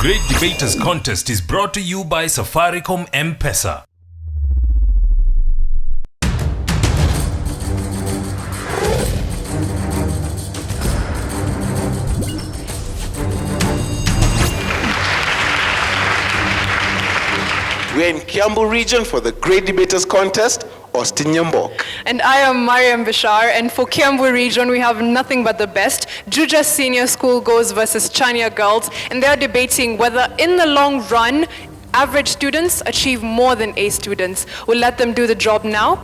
Great Debaters Contest is brought to you by Safaricom M-Pesa. We're in Kiambu region for the Great Debaters Contest, Austin Nyambok. And I am Mariam Bishar, and for Kiambu region, we have nothing but the best. Juja Senior School goes versus Chania girls, and they're debating whether in the long run, average students achieve more than A students. We'll let them do the job now.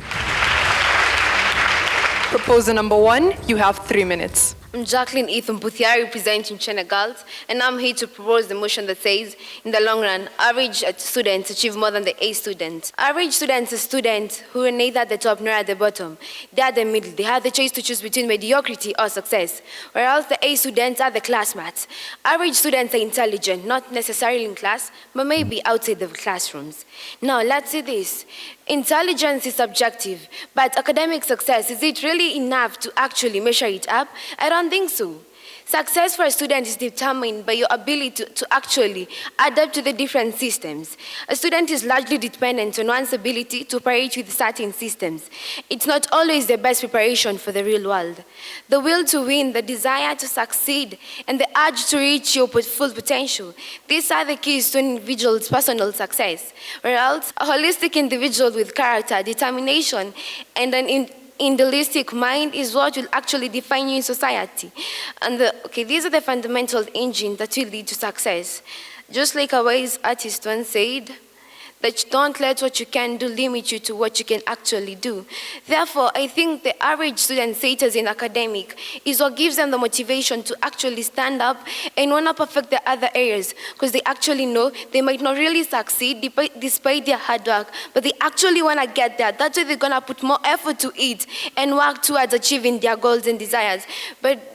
Proposer number 1, you have 3 minutes. I'm Jacqueline Ethan Buthiari, representing Chania Girls, and I'm here to propose the motion that says, in the long run, average students achieve more than the A students. Average students are students who are neither at the top nor at the bottom. They are at the middle. They have the choice to choose between mediocrity or success, whereas the A students are the class mats. Average students are intelligent, not necessarily in class, but maybe outside the classrooms. Now, let's see this. Intelligence is subjective, but academic success, is it really enough to actually measure it up? I don't think so. Success for a student is determined by your ability to actually adapt to the different systems. A student is largely dependent on one's ability to operate with certain systems. It's not always the best preparation for the real world. The will to win, the desire to succeed, and the urge to reach your full potential. These are the keys to an individual's personal success. Whereas a holistic individual with character, determination, and an idealistic mind is what will actually define you in society. And these are the fundamental engines that will lead to success. Just like a wise artist once said, that don't let what you can do limit you to what you can actually do. Therefore, I think the average student status in academic is what gives them the motivation to actually stand up and want to perfect the other areas, because they actually know they might not really succeed despite their hard work, but they actually want to get there. That's why they're going to put more effort to it and work towards achieving their goals and desires. But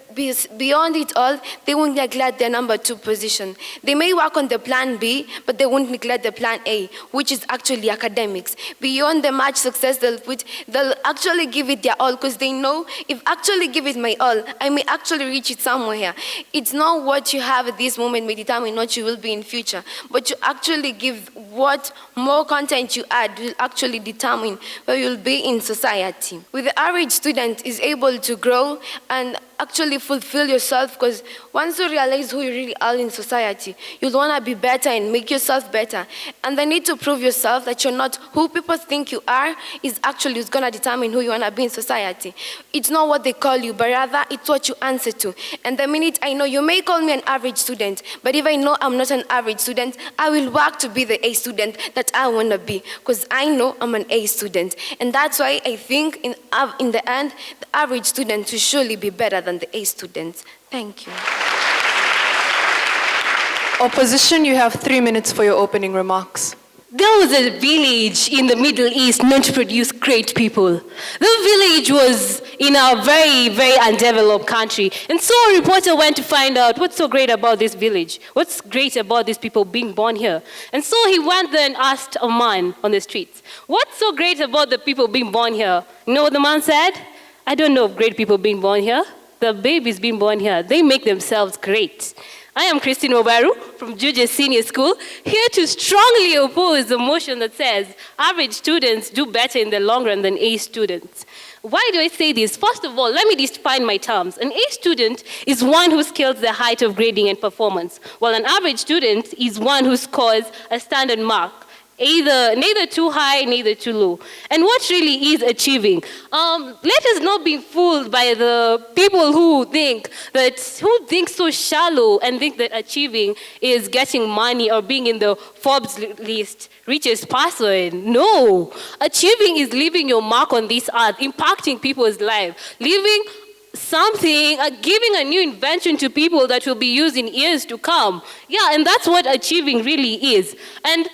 beyond it all, they won't neglect their number 2 position. They may work on the plan B, but they won't neglect the plan A, which is actually academics. Beyond the much success they'll actually give it their all, because they know if actually give it my all, I may actually reach it somewhere. It's not what you have at this moment may determine what you will be in future, but you actually give what more content you add will actually determine where you'll be in society. With the average student is able to grow and actually fulfill yourself, because once you realize who you really are in society, you'll want to be better and make yourself better. And the need to prove yourself that you're not who people think you are is actually who's going to determine who you want to be in society. It's not what they call you, but rather it's what you answer to. And the minute I know, you may call me an average student, but if I know I'm not an average student, I will work to be the A student that I want to be, because I know I'm an A student. And that's why I think in the end, the average student will surely be better than the A students. Thank you. Opposition, you have 3 minutes for your opening remarks. There was a village in the Middle East known to produce great people. The village was in a very, very undeveloped country. And so a reporter went to find out what's so great about this village. What's great about these people being born here? And so he went there and asked a man on the streets, what's so great about the people being born here? You know what the man said? I don't know of great people being born here. The babies being born here, they make themselves great. I am Christine Obaru from Juja Senior School, here to strongly oppose the motion that says average students do better in the long run than A students. Why do I say this? First of all, let me define my terms. An A student is one who scales the height of grading and performance, while an average student is one who scores a standard mark. Neither too high, neither too low. And what really is achieving? Let us not be fooled by the people who think so shallow and think that achieving is getting money or being in the Forbes list, richest person. No, achieving is leaving your mark on this earth, impacting people's lives, leaving something, giving a new invention to people that will be used in years to come. Yeah, and that's what achieving really is. And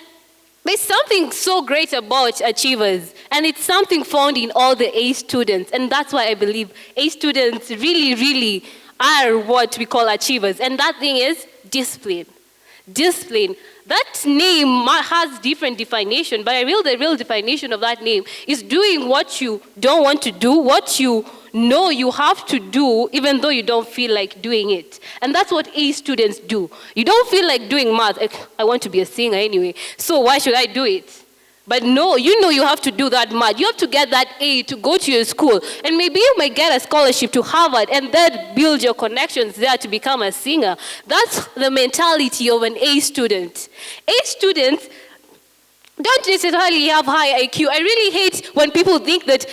there's something so great about achievers, and it's something found in all the A students, and that's why I believe A students really, really are what we call achievers, and that thing is discipline. Discipline. That name has different definition, but the real definition of that name is doing what you don't want to do, what you No, you have to do even though you don't feel like doing it. And that's what A students do. You don't feel like doing math. I want to be a singer anyway, so why should I do it? But no, you know you have to do that math. You have to get that A to go to your school. And maybe you might get a scholarship to Harvard and then build your connections there to become a singer. That's the mentality of an A student. A students don't necessarily have high IQ. I really hate when people think that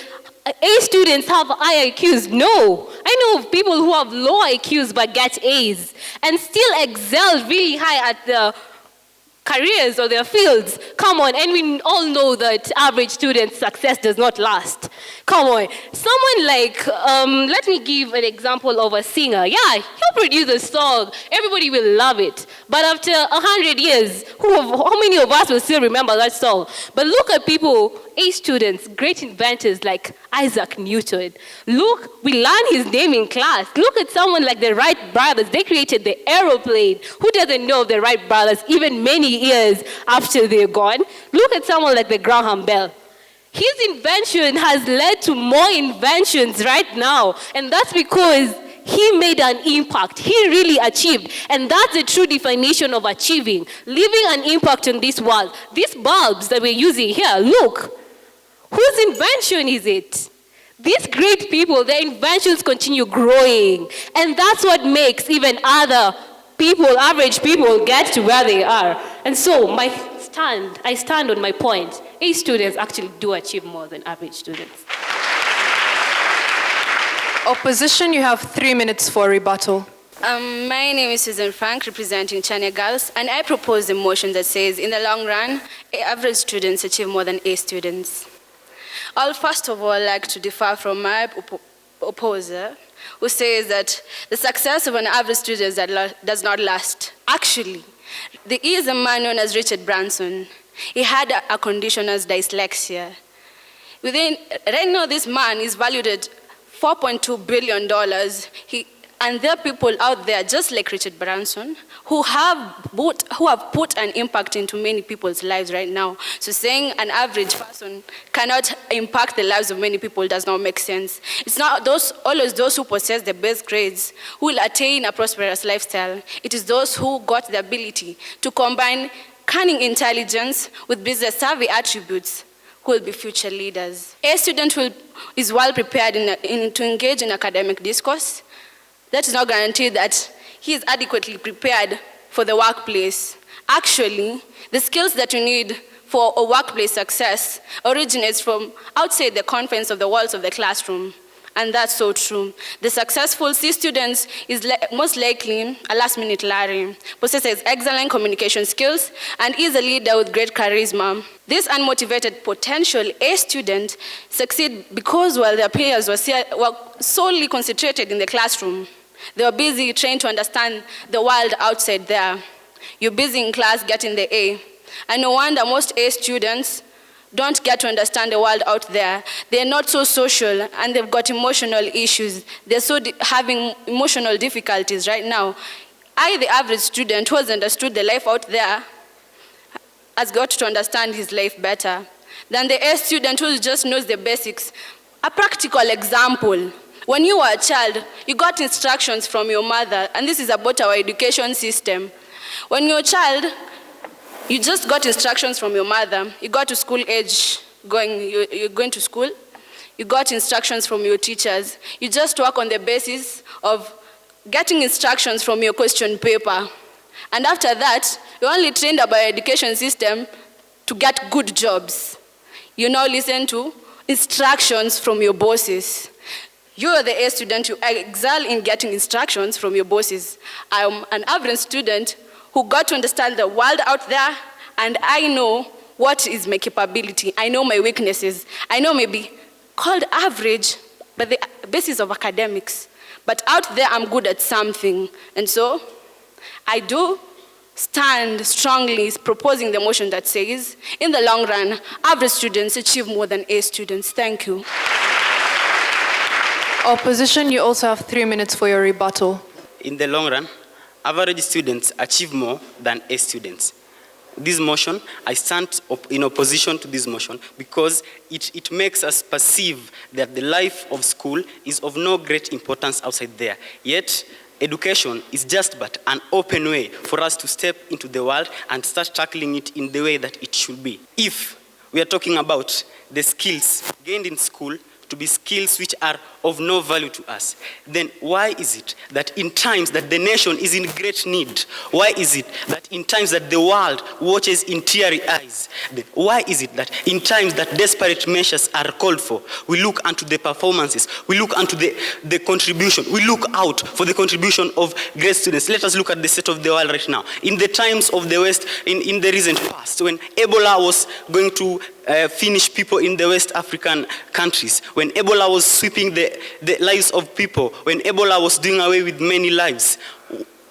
A students have high IQs. No. I know of people who have low IQs but get A's and still excel really high at the careers or their fields. Come on, and we all know that average student success does not last. Come on, someone like, let me give an example of a singer. Yeah, he'll produce a song, everybody will love it. But after 100 years, how many of us will still remember that song? But look at people, A students, great inventors like Isaac Newton. Look, we learn his name in class. Look at someone like the Wright brothers. They created the aeroplane. Who doesn't know of the Wright brothers even many years after they're gone? Look at someone like the Graham Bell. His invention has led to more inventions right now. And that's because he made an impact. He really achieved. And that's the true definition of achieving. Leaving an impact on this world. These bulbs that we're using here, look. Whose invention is it? These great people, their inventions continue growing. And that's what makes even other people, average people, get to where they are. And so I stand on my point. A students actually do achieve more than average students. Opposition, you have 3 minutes for rebuttal. My name is Susan Frank, representing Chania Girls, and I propose a motion that says, in the long run, average students achieve more than A students. I'll first of all like to differ from my opposer, who says that the success of an average student does not last. Actually, there is a man known as Richard Branson. He had a condition as dyslexia. Right now, this man is valued at $4.2 billion. And there are people out there, just like Richard Branson, who have put an impact into many people's lives right now. So saying an average person cannot impact the lives of many people does not make sense. It's not always those who possess the best grades who will attain a prosperous lifestyle. It is those who got the ability to combine cunning intelligence with business savvy attributes who will be future leaders. A student is well prepared to engage in academic discourse. That is not guaranteed that he is adequately prepared for the workplace. Actually, the skills that you need for a workplace success originates from outside the confines of the walls of the classroom. And that's so true. The successful C student is most likely a last-minute Larry, possesses excellent communication skills, and is a leader with great charisma. This unmotivated potential A student succeed because while their peers were solely concentrated in the classroom, they were busy trying to understand the world outside there. You're busy in class getting the A. And no wonder most A students don't get to understand the world out there. They're not so social and they've got emotional issues. They're having emotional difficulties right now. The average student who has understood the life out there has got to understand his life better than the A student who just knows the basics. A practical example. When you were a child, you got instructions from your mother, and this is about our education system. When you're a child, you just got instructions from your mother. You got to school age, you're going to school. You got instructions from your teachers. You just work on the basis of getting instructions from your question paper. And after that, you're only trained by our education system to get good jobs. You now listen to instructions from your bosses. You're the A student, you excel in getting instructions from your bosses. I'm an average student who got to understand the world out there, and I know what is my capability. I know my weaknesses. I know maybe called average, but the basis of academics. But out there, I'm good at something. And so I do stand strongly proposing the motion that says, in the long run, average students achieve more than A students. Thank you. Opposition, you also have 3 minutes for your rebuttal. In the long run, average students achieve more than A students. this motion, I stand in opposition to this motion because it makes us perceive that the life of school is of no great importance outside there. Yet, education is just but an open way for us to step into the world and start tackling it in the way that it should be. If we are talking about the skills gained in school to be skills which are of no value to us, then why is it that in times that the nation is in great need, why is it that in times that the world watches in teary eyes, then why is it that in times that desperate measures are called for, we look unto the performances, we look unto the contribution, we look out for the contribution of great students? Let us look at the state of the world right now. In the times of the West, in the recent past, when Ebola was going to finish people in the West African countries, when Ebola was sweeping the lives of people, when Ebola was doing away with many lives,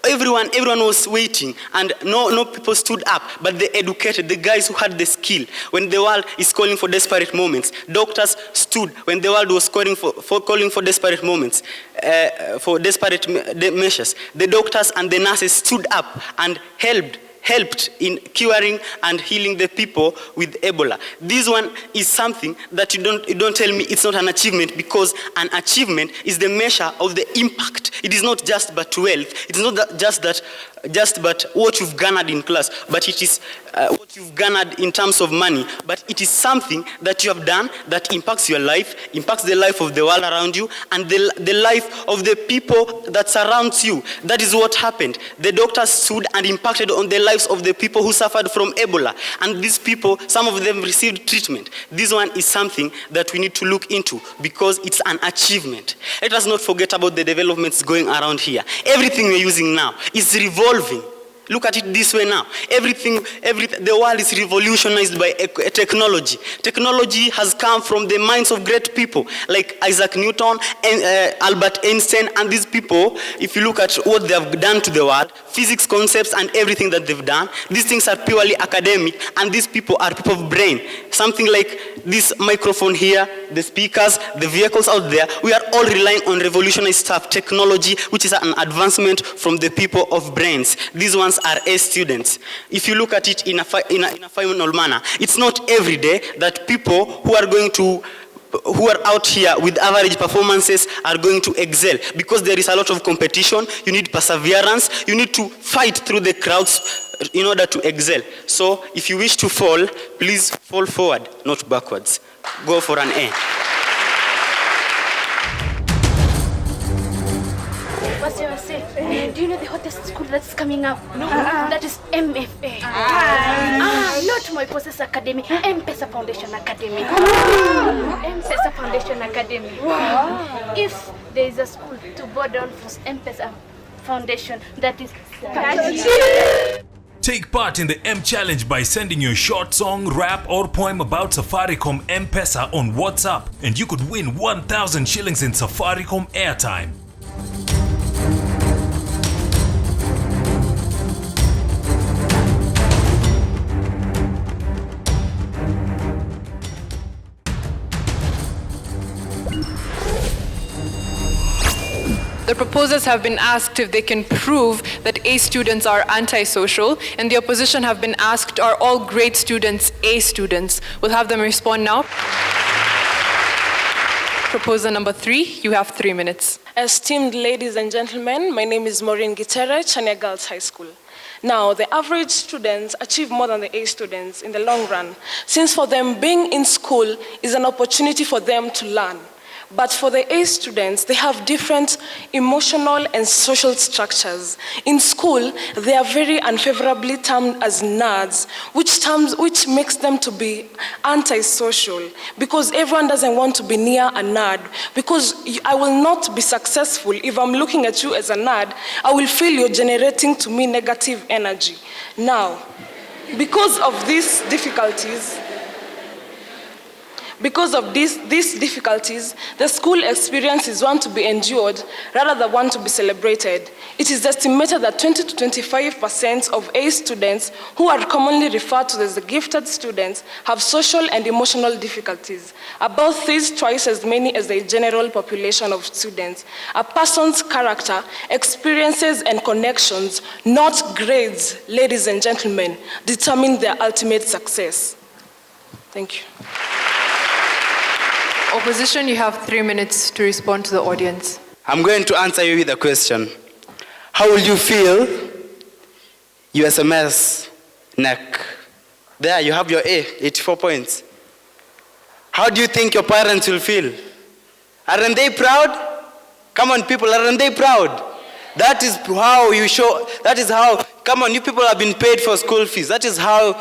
everyone was waiting, and no people stood up, but the educated, the guys who had the skill. When the world is calling for desperate moments, doctors stood when the world was calling for desperate moments, for desperate measures. The doctors and the nurses stood up and helped in curing and healing the people with Ebola. This one is something that you don't tell me it's not an achievement, because an achievement is the measure of the impact. It is not just but wealth. It is not just but what you've garnered in class, but it is what you've garnered in terms of money. But it is something that you have done that impacts your life, impacts the life of the world around you, and the life of the people that surrounds you. That is what happened. The doctors stood and impacted on the lives of the people who suffered from Ebola. And these people, some of them received treatment. This one is something that we need to look into because it's an achievement. Let us not forget about the developments going around here. Everything we're using now is revolving. Look at it this way now. The world is revolutionized by technology. Technology has come from the minds of great people like Isaac Newton and Albert Einstein, and these people, if you look at what they have done to the world, physics concepts and everything that they've done, these things are purely academic, and these people are people of brain. Something like this microphone here, the speakers, the vehicles out there, we are all relying on revolutionized stuff, technology, which is an advancement from the people of brains. These ones are A students. If you look at it in a final manner, it's not every day that people who are out here with average performances are going to excel, because there is a lot of competition. You need perseverance. You need to fight through the crowds in order to excel. So if you wish to fall, please fall forward, not backwards. Go for an A. Do you know the hottest school that's coming up? No. That is MFA. Not Moises Academy, M-Pesa Foundation Academy. M-Pesa Foundation Academy. If there is a school to board on for M-Pesa Foundation, that is... Take part in the M Challenge by sending your short song, rap or poem about Safaricom M-Pesa on WhatsApp, and you could win 1,000 shillings in Safaricom airtime. The proposers have been asked if they can prove that A students are antisocial, and the opposition have been asked, are all grade students A students? We'll have them respond now. Proposer number 3, you have 3 minutes. Esteemed ladies and gentlemen, my name is Maureen Gitere, Chania Girls High School. Now, the average students achieve more than the A students in the long run, since for them being in school is an opportunity for them to learn. But for the A students, they have different emotional and social structures. In school, they are very unfavorably termed as nerds, which makes them to be antisocial, because everyone doesn't want to be near a nerd. Because I will not be successful if I'm looking at you as a nerd. I will feel you're generating to me negative energy. Now, because of these difficulties, Because of these difficulties, the school experience is one to be endured rather than one to be celebrated. It is estimated that 20 to 25% of A students, who are commonly referred to as the gifted students, have social and emotional difficulties, about twice as many as the general population of students. A person's character, experiences, and connections, not grades, ladies and gentlemen, determine their ultimate success. Thank you. Opposition, you have 3 minutes to respond to the audience. I'm going to answer you with a question. How will you feel? USMS, neck. There, you have your A, 84 points. How do you think your parents will feel? Aren't they proud? Come on, people, aren't they proud? That is how you show, that is how, come on, you people have been paid for school fees. That is how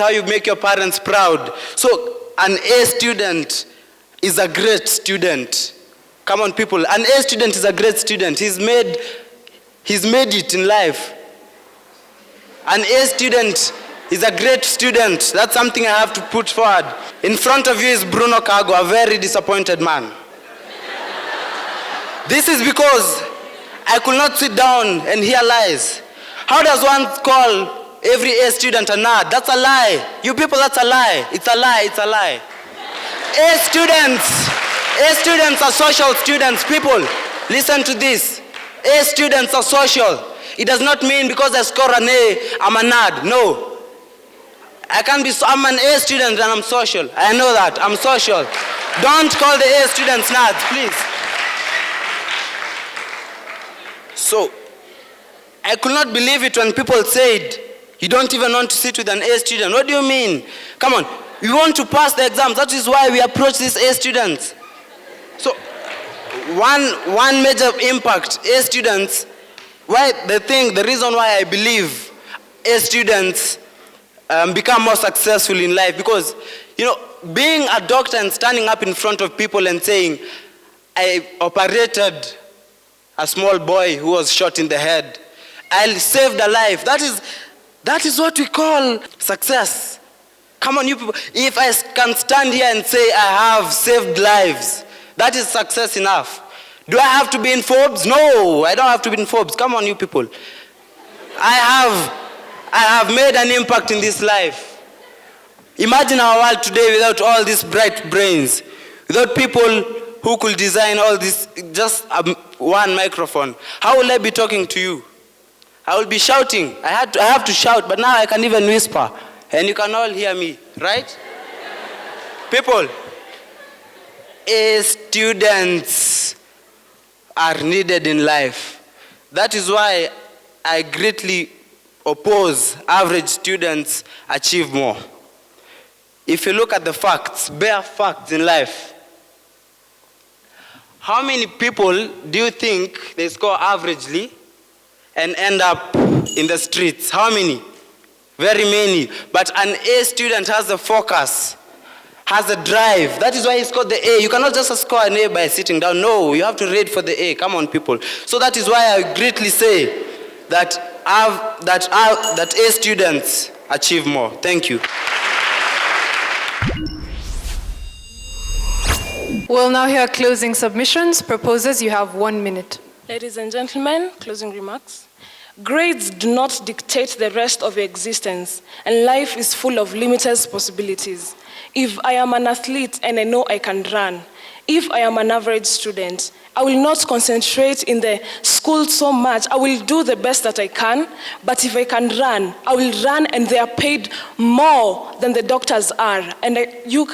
you make your parents proud. So, an A student is a great student. Come on, people. An A student is a great student. He's made it in life. An A student is a great student. That's something I have to put forward. In front of you is Bruno Kago, a very disappointed man. This is because I could not sit down and hear lies. How does one call every A student a nerd? That's a lie. You people, that's a lie. It's a lie, it's a lie. A students are social students. People, listen to this. A students are social. It does not mean because I score an A, I'm a nerd. No. I'm an A student and I'm social. I know that, I'm social. Don't call the A students nerds, please. So, I could not believe it when people said, you don't even want to sit with an A student. What do you mean? Come on. We want to pass the exams. That is why we approach these A students. So, one major impact, A students, the reason why I believe A students become more successful in life, because, being a doctor and standing up in front of people and saying, I operated a small boy who was shot in the head, I saved a life. That is what we call success. Come on, you people. If I can stand here and say I have saved lives, that is success enough. Do I have to be in Forbes? No, I don't have to be in Forbes. Come on, you people. I have made an impact in this life. Imagine our world today without all these bright brains, without people who could design all this, just one microphone. How will I be talking to you? I will be shouting. I have to shout, but now I can even whisper. And you can all hear me, right? People, A students are needed in life. That is why I greatly oppose average students achieve more. If you look at the facts, bare facts in life, how many people do you think they score averagely and end up in the streets? How many? Very many. But an A student has a focus, has a drive. That is why he scored the A. You cannot just score an A by sitting down. No, you have to read for the A. Come on, people. So that is why I greatly say that A students achieve more. Thank you. We'll now hear closing submissions. Proposers, you have 1 minute. Ladies and gentlemen, closing remarks. Grades do not dictate the rest of your existence, and life is full of limitless possibilities. If I am an athlete and I know I can run, if I am an average student, I will not concentrate in the school so much. I will do the best that I can, but if I can run, I will run, and they are paid more than the doctors are. And you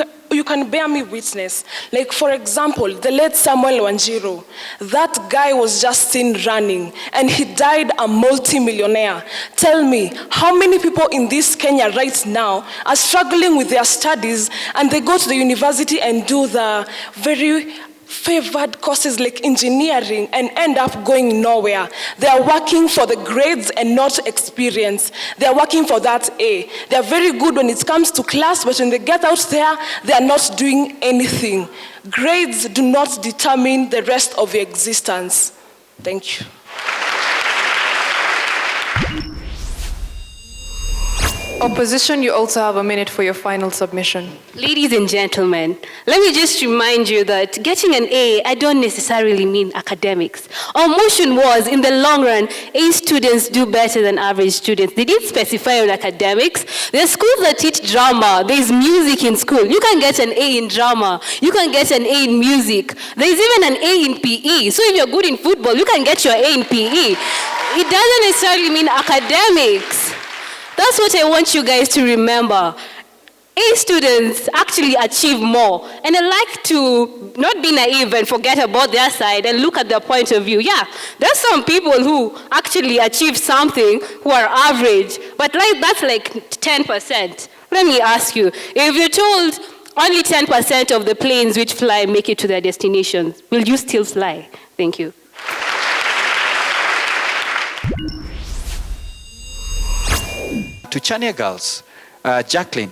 can bear me witness. Like, for example, the late Samuel Wanjiru. That guy was just seen running, and he died a multi-millionaire. Tell me, how many people in this Kenya right now are struggling with their studies, and they go to the university and do the very favored courses like engineering and end up going nowhere? They are working for the grades and not experience. They are working for that A. They are very good when it comes to class, but when they get out there, they are not doing anything. Grades do not determine the rest of your existence. Thank you. Opposition, you also have a minute for your final submission. Ladies and gentlemen, let me just remind you that getting an A, I don't necessarily mean academics. Our motion was, in the long run, A students do better than average students. They didn't specify on academics. There are schools that teach drama. There's music in school. You can get an A in drama. You can get an A in music. There's even an A in PE. So if you're good in football, you can get your A in PE. It doesn't necessarily mean academics. That's what I want you guys to remember. A students actually achieve more. And I like to not be naive and forget about their side and look at their point of view. Yeah, there's some people who actually achieve something who are average, but that's like 10%. Let me ask you, if you're told only 10% of the planes which fly make it to their destinations, will you still fly? Thank you. To Chania girls, Jacqueline,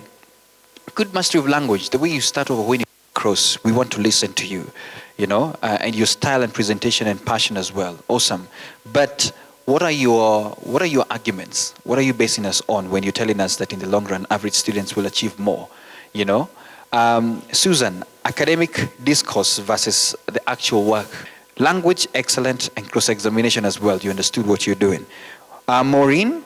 good mastery of language. The way you start over when you cross, we want to listen to you, and your style and presentation and passion as well. Awesome. But what are your arguments? What are you basing us on when you're telling us that in the long run, average students will achieve more? Susan, academic discourse versus the actual work. Language, excellent, and cross-examination as well. You understood what you're doing. Maureen,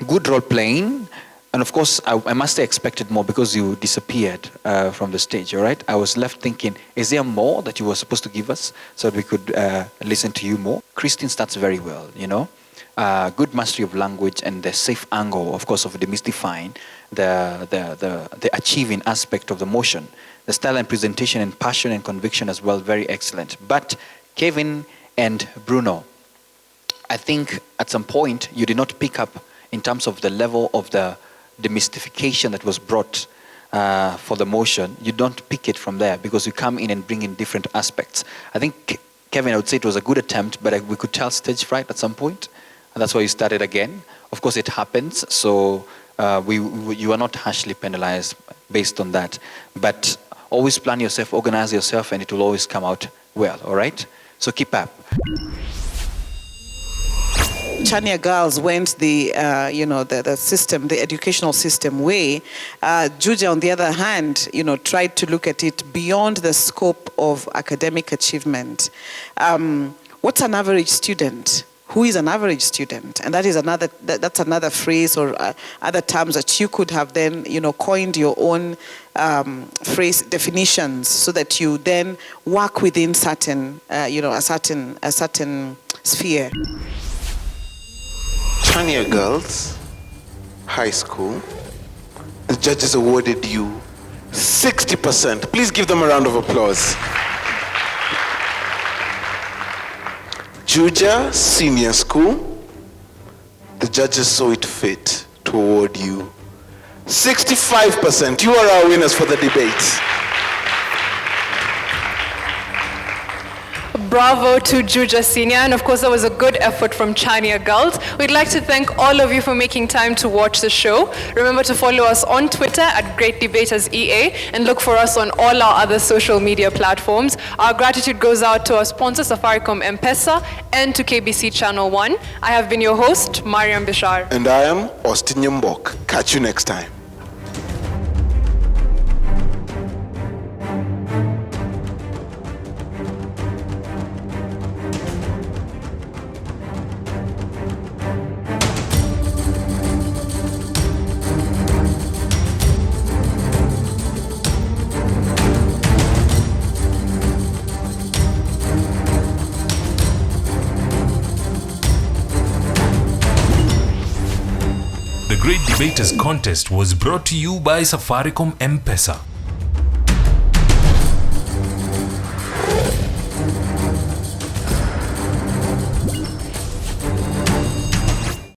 good role playing, and of course I must have expected more because you disappeared from the stage. All right, I was left thinking, is there more that you were supposed to give us so that we could listen to you more? Christine starts very well, good mastery of language and the safe angle, of course, of demystifying the achieving aspect of the motion, the style and presentation and passion and conviction as well, very excellent. But Kevin and Bruno, I think at some point you did not pick up in terms of the level of the demystification that was brought for the motion. You don't pick it from there because you come in and bring in different aspects. I think, Kevin, I would say it was a good attempt, but we could tell stage fright at some point, and that's why you started again. Of course, it happens, so you are not harshly penalized based on that. But always plan yourself, organize yourself, and it will always come out well, all right? So keep up. Chania girls went the system, the educational system way. Juja, on the other hand, tried to look at it beyond the scope of academic achievement. What's an average student? Who is an average student? And that's another phrase or other terms that you could have then, coined your own phrase definitions so that you then work within certain, a certain sphere. Chania girls, high school, the judges awarded you 60%. Please give them a round of applause. Juja Senior School, the judges saw it fit to award you 65%. You are our winners for the debate. Bravo to Juja Senior, and of course that was a good effort from Chania Girls. We'd like to thank all of you for making time to watch the show. Remember to follow us on Twitter at Great Debaters EA and look for us on all our other social media platforms. Our gratitude goes out to our sponsor Safaricom M-Pesa and to KBC Channel 1. I have been your host, Mariam Bishar. And I am Austin Yambok. Catch you next time. The Great Debaters Contest was brought to you by Safaricom M-Pesa.